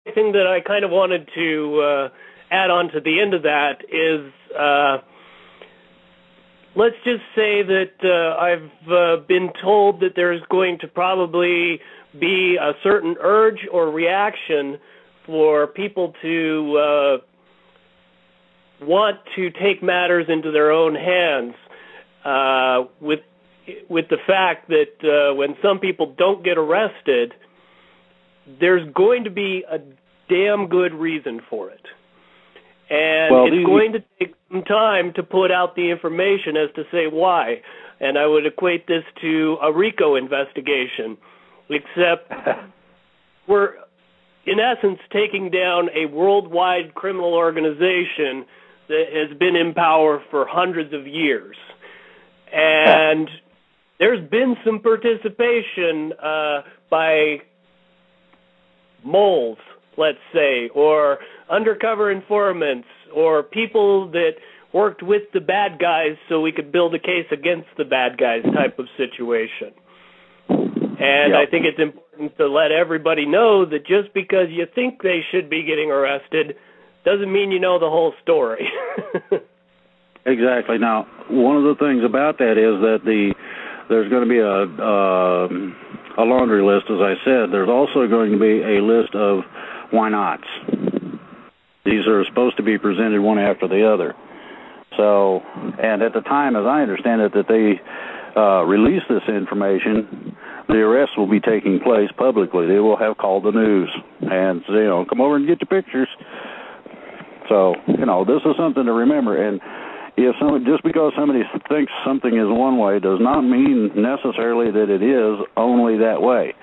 thing that I kind of wanted to add on to the end of that is, let's just say that I've been told that there's going to probably be a certain urge or reaction for people to want to take matters into their own hands, with the fact that when some people don't get arrested, there's going to be a damn good reason for it. And it's going to take some time to put out the information as to say why. And I would equate this to a RICO investigation, except we're, in essence, taking down a worldwide criminal organization that has been in power for hundreds of years. And there's been some participation by moles, let's say, or undercover informants, or people that worked with the bad guys so we could build a case against the bad guys type of situation. And I think it's important to let everybody know that just because you think they should be getting arrested doesn't mean you know the whole story. Exactly. Now, one of the things about that is that there's going to be a laundry list, as I said. There's also going to be a list of why nots. These are supposed to be presented one after the other. So, and at the time, as I understand it, that they release this information, the arrests will be taking place publicly. They will have called the news and say, come over and get your pictures. So, this is something to remember. And just because somebody thinks something is one way does not mean necessarily that it is only that way.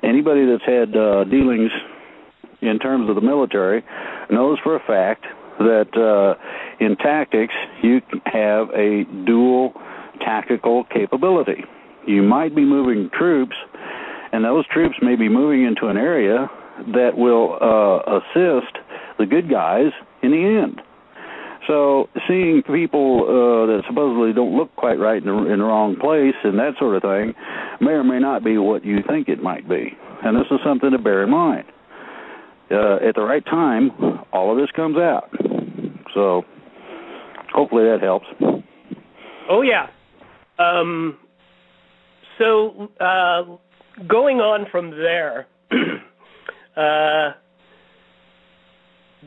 Anybody that's had dealings in terms of the military knows for a fact that in tactics you have a dual tactical capability. You might be moving troops, and those troops may be moving into an area that will assist the good guys in the end. So seeing people that supposedly don't look quite right in the wrong place and that sort of thing may or may not be what you think it might be. And this is something to bear in mind. At the right time, all of this comes out. So hopefully that helps. Oh, yeah. So going on from there,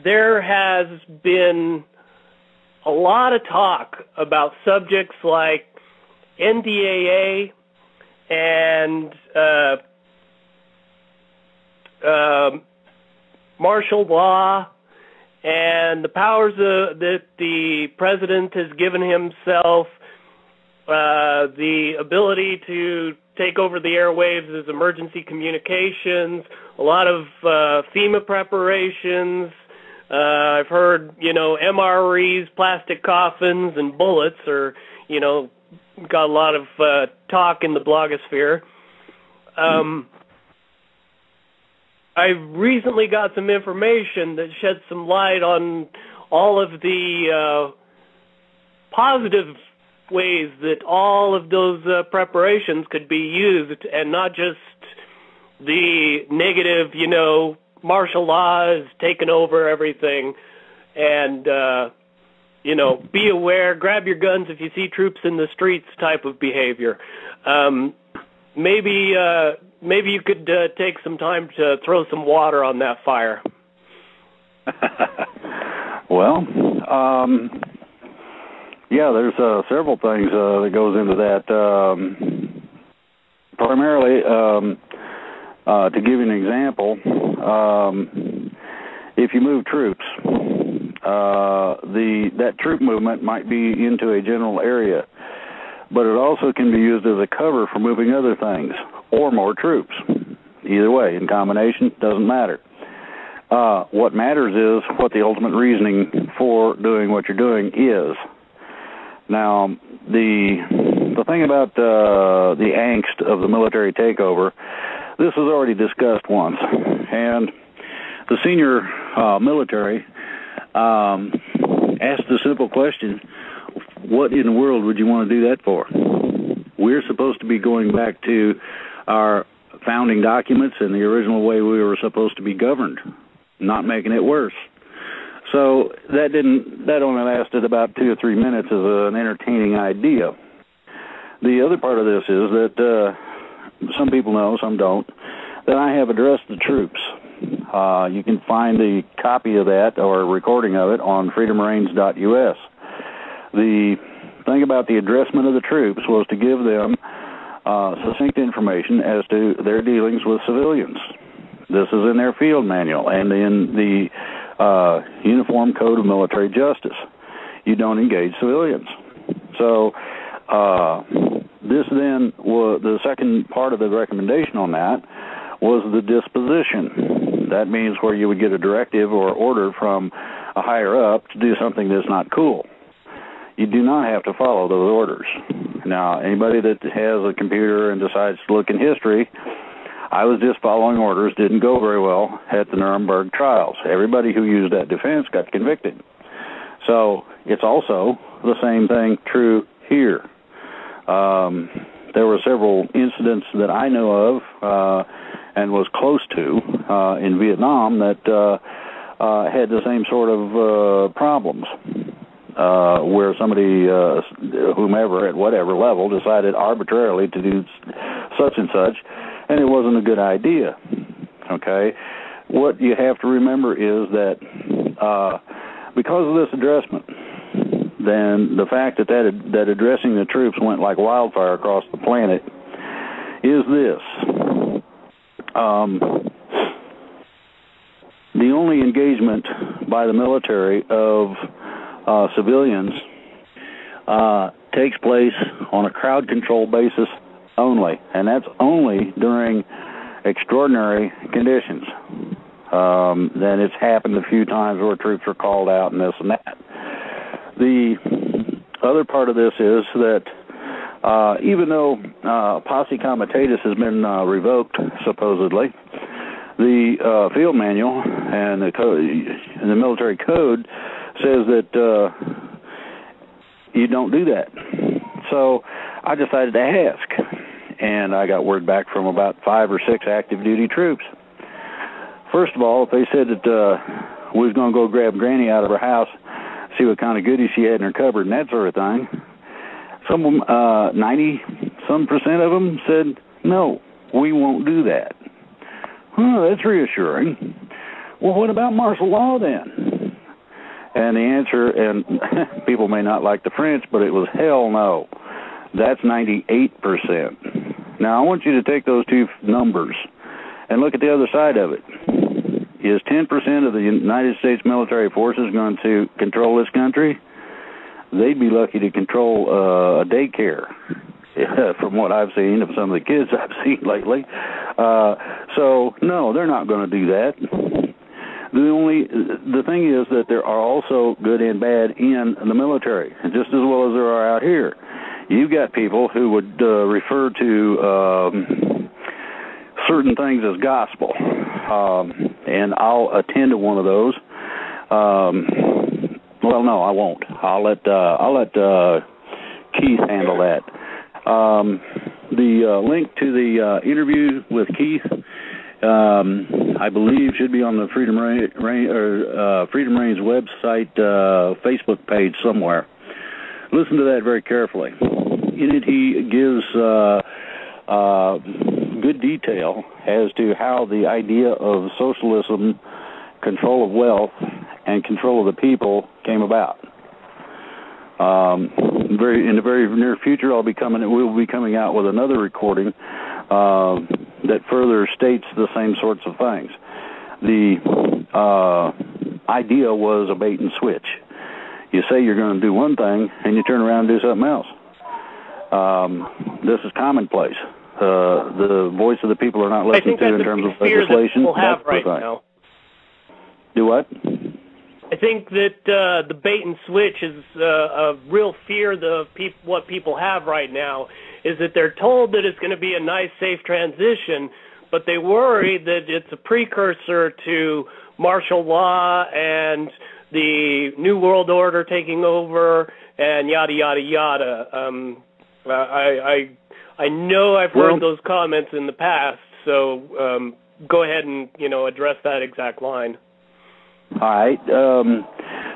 there has been a lot of talk about subjects like NDAA and martial law and the powers that the president has given himself, the ability to take over the airwaves as emergency communications, a lot of FEMA preparations. I've heard, MREs, plastic coffins, and bullets are, got a lot of talk in the blogosphere. I recently got some information that sheds some light on all of the positive ways that all of those preparations could be used, and not just the negative, martial law has taken over everything, and, be aware, grab your guns if you see troops in the streets type of behavior. Maybe you could take some time to throw some water on that fire. Well, there's several things that goes into that. Primarily, to give you an example, if you move troops, that troop movement might be into a general area, but it also can be used as a cover for moving other things or more troops. Either way, in combination, doesn't matter. What matters is what the ultimate reasoning for doing what you're doing is. Now, the thing about the angst of the military takeover, this was already discussed once, and the senior military asked the simple question, what in the world would you want to do that for? We're supposed to be going back to our founding documents and the original way we were supposed to be governed, not making it worse. So that only lasted about 2 or 3 minutes as an entertaining idea. The other part of this is that some people know, some don't, that I have addressed the troops. You can find the copy of that or a recording of it on freedomreigns.us. The thing about the addressment of the troops was to give them succinct information as to their dealings with civilians. This is in their field manual and in the Uniform Code of Military Justice. You don't engage civilians. So this then was the second part of the recommendation on that was the disposition. That means where you would get a directive or order from a higher up to do something that's not cool. You do not have to follow those orders. Now, anybody that has a computer and decides to look in history, I was just following orders, didn't go very well at the Nuremberg trials. Everybody who used that defense got convicted. So it's also the same thing true here. There were several incidents that I know of and was close to in Vietnam that had the same sort of problems. Where somebody, whomever at whatever level, decided arbitrarily to do such and such, and it wasn't a good idea. Okay? What you have to remember is that because of this addressment, then the fact that addressing the troops went like wildfire across the planet is this. The only engagement by the military of civilians takes place on a crowd control basis only, and that's only during extraordinary conditions. Then it's happened a few times where troops are called out and this and that. The other part of this is that even though posse comitatus has been revoked, supposedly, the field manual and the military code says that you don't do that. So I decided to ask, and I got word back from about 5 or 6 active duty troops. First of all, if they said that we was going to go grab Granny out of her house, see what kind of goodies she had in her cupboard and that sort of thing, some of them, 90-some% of them said, no, we won't do that. That's reassuring. Well, what about martial law then? And the answer, and people may not like the French, but it was hell no. That's 98%. Now, I want you to take those two numbers and look at the other side of it. Is 10% of the United States military forces going to control this country? They'd be lucky to control a daycare, from what I've seen of some of the kids I've seen lately. So, no, they're not going to do that. The thing is that there are also good and bad in the military, just as well as there are out here. You've got people who would refer to certain things as gospel, and I'll attend to one of those. Well, no, I won't. I'll let Keith handle that. The link to the interview with Keith, I believe, should be on the Freedom Reigns website, Facebook page somewhere. Listen to that very carefully. In it, he gives good detail as to how the idea of socialism, control of wealth, and control of the people came about. In the very near future, we'll be coming out with another recording that further states the same sorts of things. The idea was a bait and switch. You say you're going to do one thing, and you turn around and do something else. This is commonplace. The voice of the people are not listened to in terms of legislation. Have right now. Do what? I think that the bait and switch is a real fear. What people have right now is that they're told that it's going to be a nice, safe transition, but they worry that it's a precursor to martial law and the New World Order taking over and yada, yada, yada. I know I've heard those comments in the past, So go ahead and, address that exact line. All right.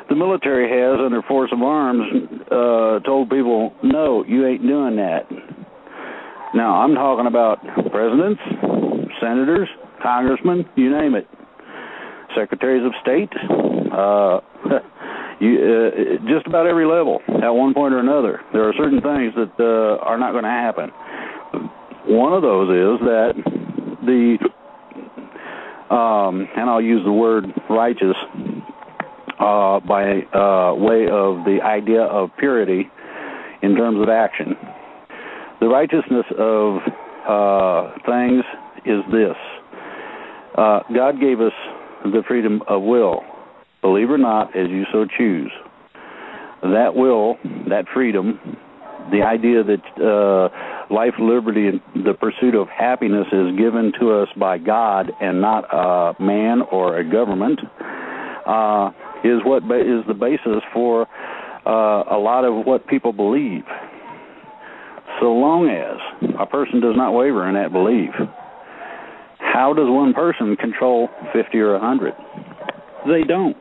The military has, under force of arms, told people, no, you ain't doing that. Now, I'm talking about presidents, senators, congressmen, you name it, secretaries of state, just about every level at one point or another. There are certain things that are not going to happen. One of those is that and I'll use the word righteous by way of the idea of purity in terms of action. The righteousness of things is this. God gave us the freedom of will, believe it or not, as you so choose. That will, that freedom, the idea that life, liberty, and the pursuit of happiness is given to us by God and not a man or a government, is what is the basis for a lot of what people believe. So long as a person does not waver in that belief, how does one person control 50 or 100? They don't.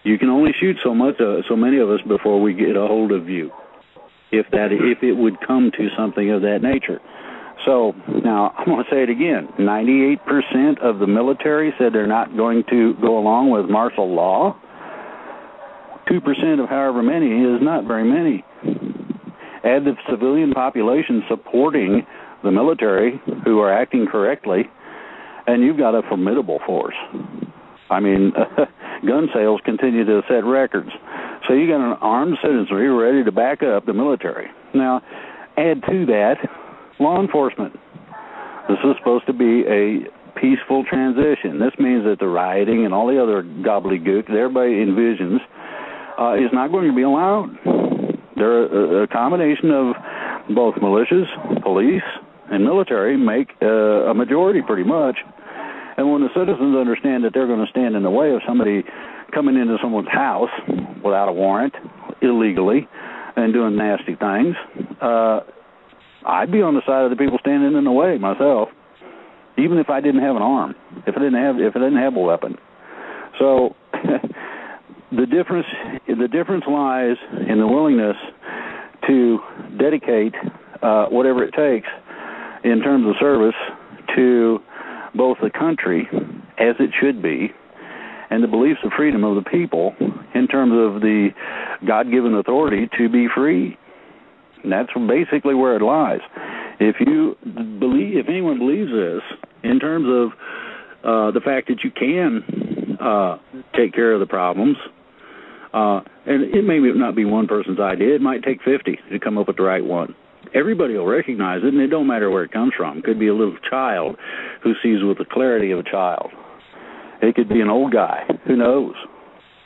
You can only shoot so many of us before we get a hold of you, if it would come to something of that nature. So now I'm going to say it again. 98% of the military said they're not going to go along with martial law. 2% of however many is not very many. Add the civilian population supporting the military who are acting correctly, and you've got a formidable force. I mean, gun sales continue to set records. So you got an armed citizenry ready to back up the military. Now, add to that law enforcement. This is supposed to be a peaceful transition. This means that the rioting and all the other gobbledygook that everybody envisions is not going to be allowed. They're a combination of both militias, police, and military make a majority pretty much. And when the citizens understand that they're going to stand in the way of somebody coming into someone's house without a warrant, illegally, and doing nasty things, I'd be on the side of the people standing in the way myself, even if I didn't have an arm, if I didn't have a weapon. So the difference lies in the willingness to dedicate whatever it takes in terms of service to both the country, as it should be, and the beliefs of freedom of the people in terms of the God-given authority to be free. And that's basically where it lies. If anyone believes this, in terms of the fact that you can take care of the problems, and it may not be one person's idea, it might take 50 to come up with the right one. Everybody will recognize it, and it don't matter where it comes from. It could be a little child who sees with the clarity of a child. It could be an old guy, who knows,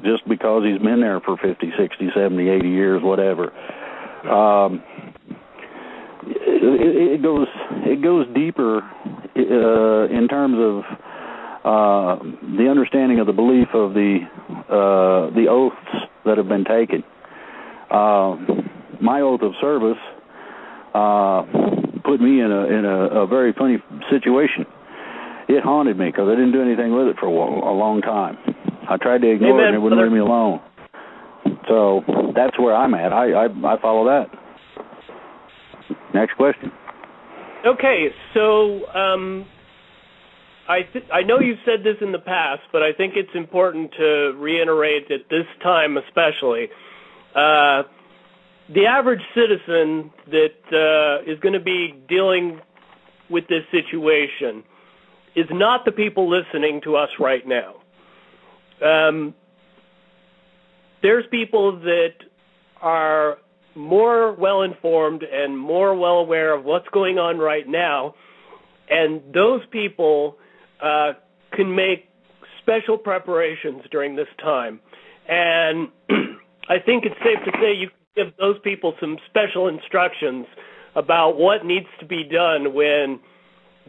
just because he's been there for 50, 60, 70, 80 years, whatever. It goes deeper in terms of the understanding of the belief of the oaths that have been taken. My oath of service put me in a very funny situation. It haunted me because I didn't do anything with it for a long time. I tried to ignore it and it wouldn't leave me alone. So that's where I'm at. I follow that. Next question. Okay, so I know you've said this in the past, but I think it's important to reiterate at this time especially. The average citizen that is going to be dealing with this situation is not the people listening to us right now. There's people that are more well-informed and more well aware of what's going on right now, and those people can make special preparations during this time. And I think it's safe to say you can give those people some special instructions about what needs to be done when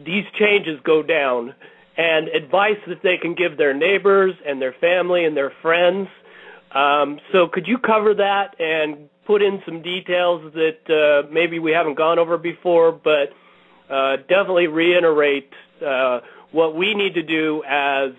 these changes go down, and advice that they can give their neighbors and their family and their friends. So could you cover that and put in some details that maybe we haven't gone over before, but definitely reiterate what we need to do as